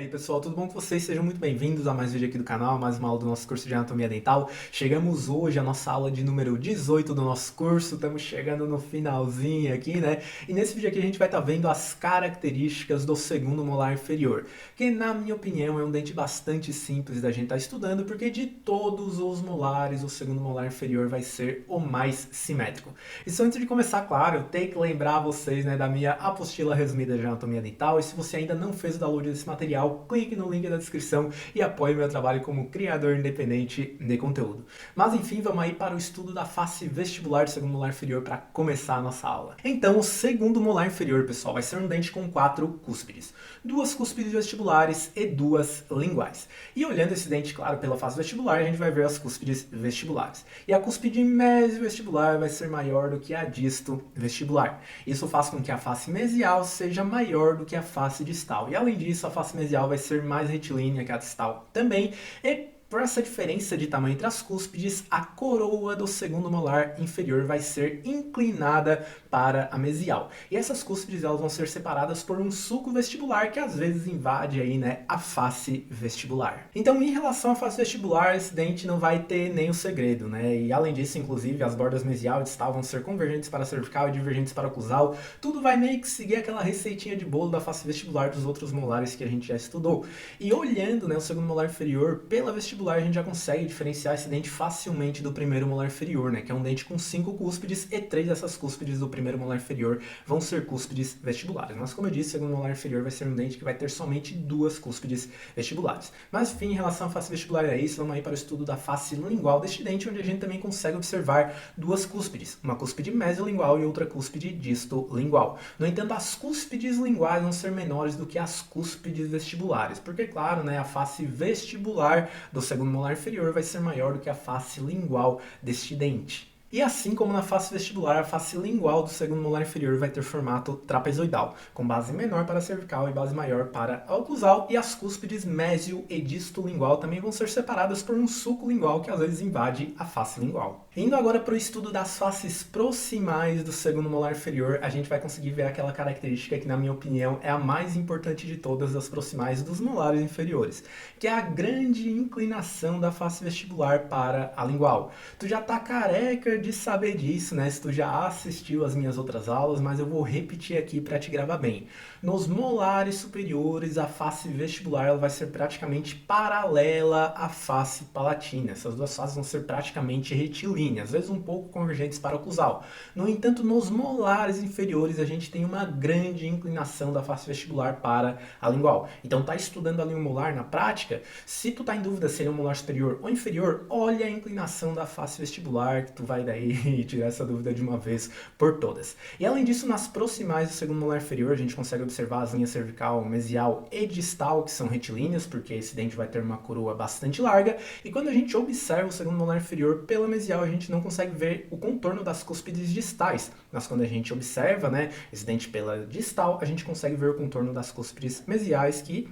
aí pessoal, tudo bom com vocês? Sejam muito bem-vindos a mais um vídeo aqui do canal, mais uma aula do nosso curso de Anatomia Dental. Chegamos hoje à nossa aula de número 18 do nosso curso, estamos chegando no finalzinho aqui, né? E nesse vídeo aqui a gente vai estar vendo as características do segundo molar inferior, que na minha opinião é um dente bastante simples da gente estar estudando, porque de todos os molares, o segundo molar inferior vai ser o mais simétrico. E só antes de começar, claro, eu tenho que lembrar vocês, né, da minha apostila resumida de Anatomia Dental, e se você ainda não fez o download desse material, clique no link da descrição e apoie meu trabalho como criador independente de conteúdo. Mas enfim, vamos aí para o estudo da face vestibular do segundo molar inferior para começar a nossa aula. Então, o segundo molar inferior, pessoal, vai ser um dente com 4 cúspides. 2 cúspides vestibulares e 2 linguais. E olhando esse dente, claro, pela face vestibular, a gente vai ver as cúspides vestibulares. E a cúspide mesovestibular vai ser maior do que a disto vestibular. Isso faz com que a face mesial seja maior do que a face distal. E além disso, a face mesial vai ser mais retilínea que a distal também. E por essa diferença de tamanho entre as cúspides, a coroa do segundo molar inferior vai ser inclinada para a mesial. E essas cúspides elas vão ser separadas por um sulco vestibular que às vezes invade aí, né, a face vestibular. Então, em relação à face vestibular, esse dente não vai ter nem o segredo, né? E além disso, inclusive, as bordas mesial e distal vão ser convergentes para a cervical e divergentes para a oclusal. Tudo vai meio que seguir aquela receitinha de bolo da face vestibular dos outros molares que a gente já estudou. E olhando, né, o segundo molar inferior pela vestibular, a gente já consegue diferenciar esse dente facilmente do primeiro molar inferior, né? Que é um dente com 5 cúspides e 3 dessas cúspides do primeiro molar inferior vão ser cúspides vestibulares. Mas como eu disse, o segundo molar inferior vai ser um dente que vai ter somente 2 cúspides vestibulares. Mas enfim, em relação à face vestibular é isso, vamos aí para o estudo da face lingual deste dente, onde a gente também consegue observar 2 cúspides, uma cúspide mesiolingual e outra cúspide distolingual. No entanto, as cúspides linguais vão ser menores do que as cúspides vestibulares, porque claro, né, a face vestibular do segundo molar inferior vai ser maior do que a face lingual deste dente. E assim como na face vestibular, a face lingual do segundo molar inferior vai ter formato trapezoidal, com base menor para a cervical e base maior para a oclusal, e as cúspides mésio e distolingual também vão ser separadas por um sulco lingual que às vezes invade a face lingual. Indo agora para o estudo das faces proximais do segundo molar inferior, a gente vai conseguir ver aquela característica que, na minha opinião, é a mais importante de todas as proximais dos molares inferiores, que é a grande inclinação da face vestibular para a lingual. Tu já tá careca de saber disso, né? Se tu já assistiu às minhas outras aulas, mas eu vou repetir aqui para te gravar bem. Nos molares superiores, a face vestibular ela vai ser praticamente paralela à face palatina. Essas duas faces vão ser praticamente retilíneas, às vezes um pouco convergentes para a oclusal. No entanto, nos molares inferiores, a gente tem uma grande inclinação da face vestibular para a lingual. Então, tá estudando ali um molar na prática? Se tu tá em dúvida se ele é um molar superior ou inferior, olha a inclinação da face vestibular, que tu vai daí tirar essa dúvida de uma vez por todas. E além disso, nas proximais do segundo molar inferior, a gente consegue observar as linhas cervical, mesial e distal, que são retilíneas, porque esse dente vai ter uma coroa bastante larga, e quando a gente observa o segundo molar inferior pela mesial, a gente não consegue ver o contorno das cúspides distais, mas quando a gente observa, né, esse dente pela distal, a gente consegue ver o contorno das cúspides mesiais, que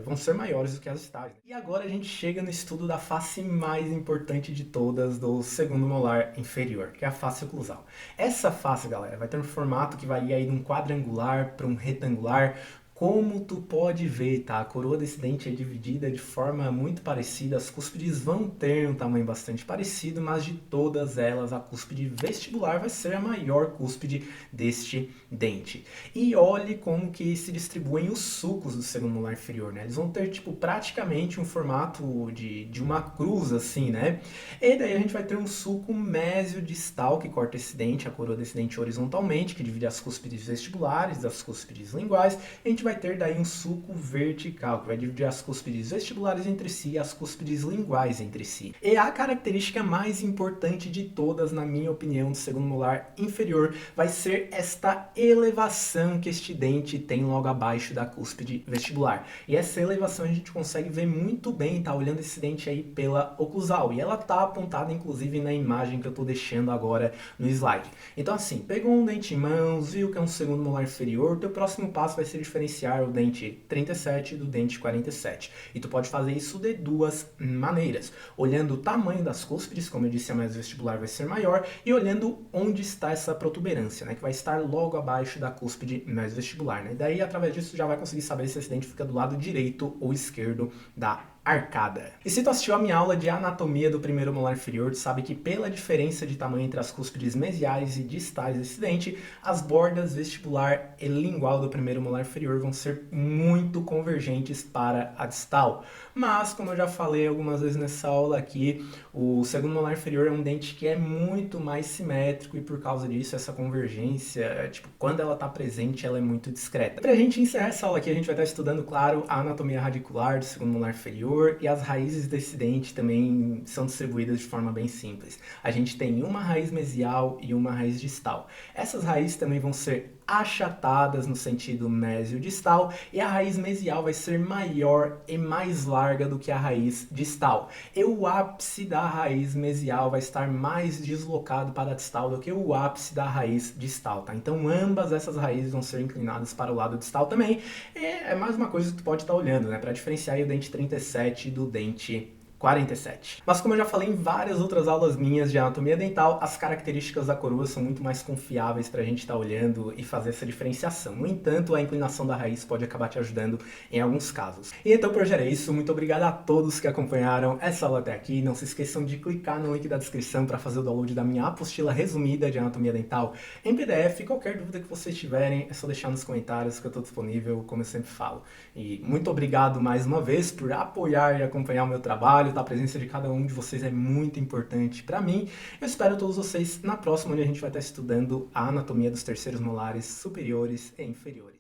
vão ser maiores do que as distais. E agora a gente chega no estudo da face mais importante de todas do segundo molar inferior, que é a face oclusal. Essa face, galera, vai ter um formato que varia aí de um quadrangular para um retangular. Como tu pode ver, tá? A coroa desse dente é dividida de forma muito parecida, as cúspides vão ter um tamanho bastante parecido, mas de todas elas, a cúspide vestibular vai ser a maior cúspide deste dente. E olhe como que se distribuem os sulcos do segundo molar inferior, né? Eles vão ter, tipo, praticamente um formato de uma cruz, assim, né? E daí a gente vai ter um sulco mesio-distal que corta esse dente, a coroa desse dente horizontalmente, que divide as cúspides vestibulares das cúspides linguais, e a gente vai ter daí um sulco vertical, que vai dividir as cúspides vestibulares entre si e as cúspides linguais entre si. E a característica mais importante de todas, na minha opinião, do segundo molar inferior, vai ser esta elevação que este dente tem logo abaixo da cúspide vestibular. E essa elevação a gente consegue ver muito bem, tá? Olhando esse dente aí pela oclusal. E ela tá apontada, inclusive, na imagem que eu tô deixando agora no slide. Então, assim, pegou um dente em mãos, viu que é um segundo molar inferior, teu próximo passo vai ser diferenciar diferenciar o dente 37 do dente 47. E tu pode fazer isso de duas maneiras. Olhando o tamanho das cúspides, como eu disse, a mais vestibular vai ser maior, e olhando onde está essa protuberância, né, que vai estar logo abaixo da cúspide mais vestibular. Né? Daí, através disso, já vai conseguir saber se esse dente fica do lado direito ou esquerdo da arcada. E se tu assistiu a minha aula de anatomia do primeiro molar inferior, tu sabe que pela diferença de tamanho entre as cúspides mesiais e distais desse dente, as bordas vestibular e lingual do primeiro molar inferior vão ser muito convergentes para a distal. Mas, como eu já falei algumas vezes nessa aula aqui, o segundo molar inferior é um dente que é muito mais simétrico e por causa disso essa convergência, tipo, quando ela está presente, ela é muito discreta. Pra gente encerrar essa aula aqui, a gente vai estar estudando, claro, a anatomia radicular do segundo molar inferior, e as raízes desse dente também são distribuídas de forma bem simples. A gente tem uma raiz mesial e uma raiz distal. Essas raízes também vão ser achatadas no sentido mésio-distal e a raiz mesial vai ser maior e mais larga do que a raiz distal. E o ápice da raiz mesial vai estar mais deslocado para a distal do que o ápice da raiz distal, tá? Então ambas essas raízes vão ser inclinadas para o lado distal também. E é mais uma coisa que tu pode estar olhando, né? Para diferenciar aí o dente 37 do dente 47. Mas como eu já falei em várias outras aulas minhas de anatomia dental, as características da coroa são muito mais confiáveis para a gente estar olhando e fazer essa diferenciação. No entanto, a inclinação da raiz pode acabar te ajudando em alguns casos. E então por hoje era isso. Muito obrigado a todos que acompanharam essa aula até aqui. Não se esqueçam de clicar no link da descrição para fazer o download da minha apostila resumida de anatomia dental em PDF. Qualquer dúvida que vocês tiverem, é só deixar nos comentários que eu estou disponível, como eu sempre falo. E muito obrigado mais uma vez por apoiar e acompanhar o meu trabalho. A presença de cada um de vocês é muito importante para mim. Eu espero todos vocês na próxima, onde a gente vai estar estudando a anatomia dos terceiros molares superiores e inferiores.